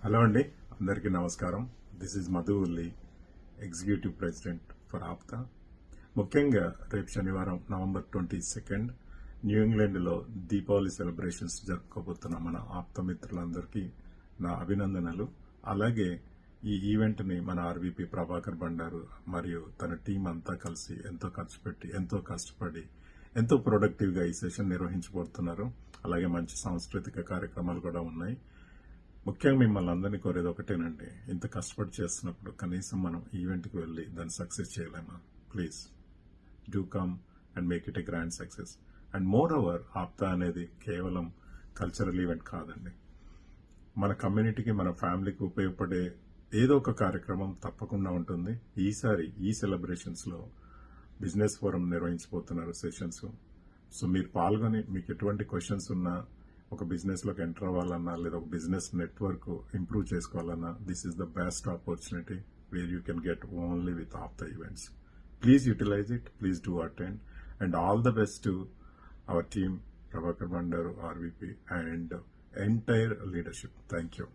Hello అండి, అందరికీ నమస్కారం. దిస్ ఈజ్ మధు ఉల్లి, ఎగ్జిక్యూటివ్ ప్రెసిడెంట్ ఫర్ ఆప్తా. ముఖ్యంగా రేపు శనివారం నవంబర్ 22 న్యూ ఇంగ్లాండ్లో దీపావళి సెలబ్రేషన్స్ జరుపుకోబోతున్న మన ఆప్తా మిత్రులందరికీ నా అభినందనలు. అలాగే ఈ ఈవెంట్ని మన ఆర్వీపీ ప్రభాకర్ బండారు మరియు తన టీం అంతా కలిసి ఎంతో ఖర్చు పెట్టి ఎంతో కష్టపడి ఎంతో ప్రొడక్టివ్గా ఈ సెషన్ నిర్వహించబోతున్నారు. అలాగే మంచి సాంస్కృతిక కార్యక్రమాలు కూడా ఉన్నాయి. ముఖ్యంగా మిమ్మల్ని అందరినీ కోరేది ఒకటేనండి, ఇంత కష్టపడి చేస్తున్నప్పుడు కనీసం మనం ఈవెంట్కి వెళ్ళి దాన్ని సక్సెస్ చేయలేమా? Please do come and make it a grand success. And more over, APTA అనేది కేవలం కల్చరల్ ఈవెంట్ కాదండి. మన కమ్యూనిటీకి, మన ఫ్యామిలీకి ఉపయోగపడే ఏదో ఒక కార్యక్రమం తప్పకుండా ఉంటుంది. ఈసారి ఈ సెలబ్రేషన్స్లో బిజినెస్ ఫోరం నిర్వహించబోతున్నారు సెషన్స్. సో మీరు పాల్గొని మీకు ఎటువంటి క్వశ్చన్స్ ఉన్నా, ఒక బిజినెస్లోకి ఎంటర్ అవ్వాలన్నా లేదా ఒక బిజినెస్ నెట్వర్క్ ఇంప్రూవ్ చేసుకోవాలన్నా, this is the best opportunity where you can get only with APTA events. Please utilize it, please do attend, and all the best to our team, Prabhakar Bandaru, RVP, and entire leadership. Thank you.